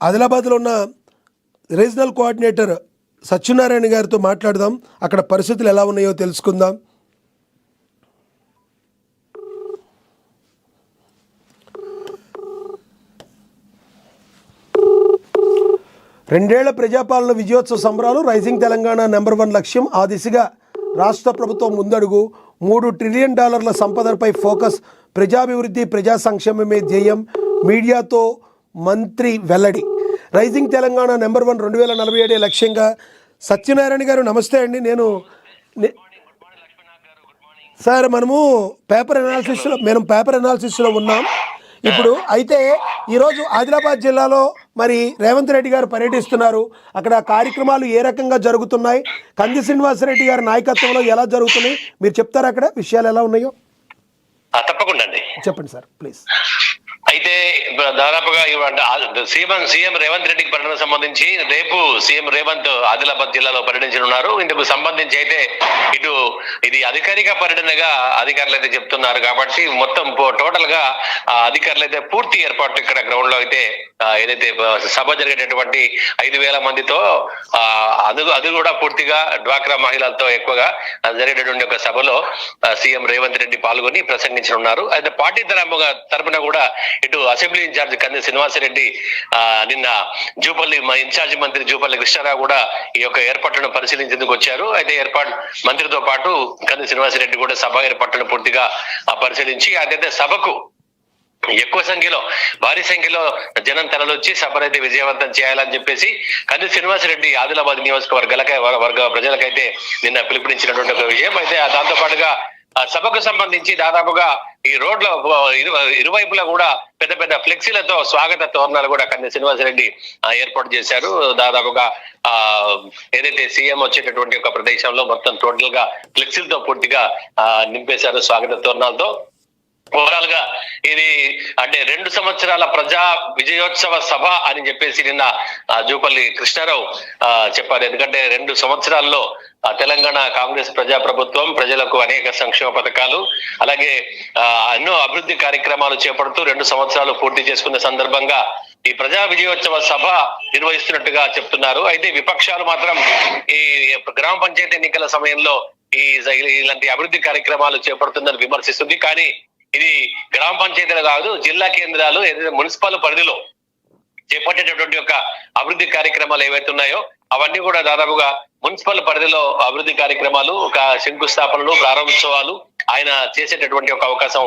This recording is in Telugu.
ఆదిలాబాద్లో ఉన్న రీజనల్ కోఆర్డినేటర్ సత్యనారాయణ గారితో మాట్లాడదాం. అక్కడ పరిస్థితులు ఎలా ఉన్నాయో తెలుసుకుందాం. రెండేళ్ల ప్రజాపాలన విజయోత్సవ సంబరాలు, రైజింగ్ తెలంగాణ #1 లక్ష్యం. ఆ దిశగా రాష్ట్ర ప్రభుత్వం ముందడుగు. $3 ట్రిలియన్ సంపదపై ఫోకస్. ప్రజాభివృద్ధి, ప్రజా సంక్షేమమే ధ్యేయం. మీడియాతో మంత్రి వెల్లడి. రైజింగ్ తెలంగాణ #1 2047 లక్ష్యంగా. సత్యనారాయణ గారు నమస్తే అండి. సార్ మనము పేపర్ అనాలిసిస్లో ఉన్నాం ఇప్పుడు. అయితే ఈరోజు ఆదిలాబాద్ జిల్లాలో మరి రేవంత్ రెడ్డి గారు పర్యటిస్తున్నారు. అక్కడ కార్యక్రమాలు ఏ రకంగా జరుగుతున్నాయి, కంది శ్రీనివాసరెడ్డి గారి నాయకత్వంలో ఎలా జరుగుతున్నాయి, మీరు చెప్తారా అక్కడ విషయాలు ఎలా ఉన్నాయో? తప్పకుండా అండి, చెప్పండి సార్ ప్లీజ్. అయితే దాదాపుగా సీఎం రేవంత్ రెడ్డికి పర్యటన సంబంధించి రేపు సీఎం రేవంత్ ఆదిలాబాద్ జిల్లాలో పర్యటించనున్నారు. ఇందుకు సంబంధించి అయితే ఇది అధికారిక పర్యటనగా అధికారులు అయితే చెప్తున్నారు. కాబట్టి మొత్తం టోటల్ గా అధికారులు అయితే పూర్తి ఏర్పాట్లు ఇక్కడ గ్రౌండ్ లో అయితే ఏదైతే సభ జరిగేటటువంటి 5,000 మందితో అది కూడా పూర్తిగా డ్వాక్రా మహిళలతో ఎక్కువగా జరిగేటటువంటి ఒక సభలో సీఎం రేవంత్ రెడ్డి పాల్గొని ప్రసంగించనున్నారు. అయితే పార్టీ తరపున కూడా ఇటు అసెంబ్లీ ఇన్ఛార్జ్ కంది శ్రీనివాసరెడ్డి నిన్న జూపల్లి ఇన్ఛార్జ్ మంత్రి జూపల్లి కృష్ణారావు కూడా ఈ యొక్క ఏర్పాట్లను పరిశీలించేందుకు వచ్చారు. అయితే మంత్రితో పాటు కంది శ్రీనివాసరెడ్డి కూడా సభ ఏర్పాట్లను పూర్తిగా పరిశీలించి అదైతే సభకు ఎక్కువ సంఖ్యలో భారీ సంఖ్యలో జనం తరలొచ్చి సభనైతే విజయవంతం చేయాలని చెప్పేసి కంది శ్రీనివాసరెడ్డి ఆదిలాబాద్ నియోజకవర్గ ప్రజలకైతే నిన్న పిలుపునిచ్చినటువంటి ఒక విషయం. అయితే దాంతో పాటుగా సభకు సంబంధించి దాదాపుగా ఈ రోడ్ల ఇరువైపులా కూడా పెద్ద పెద్ద ఫ్లెక్సీలతో స్వాగత తోరణాలు కూడా కంది శ్రీనివాసరెడ్డి ఏర్పాటు చేశారు. దాదాపుగా ఏదైతే సీఎం వచ్చేటటువంటి ఒక ప్రదేశంలో మొత్తం టోటల్ గా ఫ్లెక్సీలతో పూర్తిగా నింపేశారు స్వాగత తోరణాలతో. ఓవరాల్ గా ఇది అంటే 2 సంవత్సరాల ప్రజా విజయోత్సవ సభ అని చెప్పేసి నిన్న జూపల్లి కృష్ణారావు చెప్పారు. ఎందుకంటే 2 సంవత్సరాల్లో తెలంగాణ కాంగ్రెస్ ప్రజాప్రభుత్వం ప్రజలకు అనేక సంక్షేమ పథకాలు అలాగే ఎన్నో అభివృద్ధి కార్యక్రమాలు చేపడుతూ 2 సంవత్సరాలు పూర్తి చేసుకున్న సందర్భంగా ఈ ప్రజా విజయోత్సవ సభ నిర్వహిస్తున్నట్టుగా చెప్తున్నారు. అయితే విపక్షాలు మాత్రం ఈ గ్రామ పంచాయతీ ఎన్నికల సమయంలో ఇలాంటి అభివృద్ధి కార్యక్రమాలు చేపడుతుందని విమర్శిస్తుంది. కానీ ఇది గ్రామ పంచాయతీలు కాదు, జిల్లా కేంద్రాలు ఏదైతే మున్సిపల్ పరిధిలో చేపట్టేటటువంటి ఒక అభివృద్ధి కార్యక్రమాలు ఏవైతే ఉన్నాయో అవన్నీ కూడా దాదాపుగా మున్సిపల్ పరిధిలో అభివృద్ధి కార్యక్రమాలు, ఒక శంకుస్థాపనలు, ప్రారంభోత్సవాలు ఆయన చేసేటటువంటి ఒక అవకాశం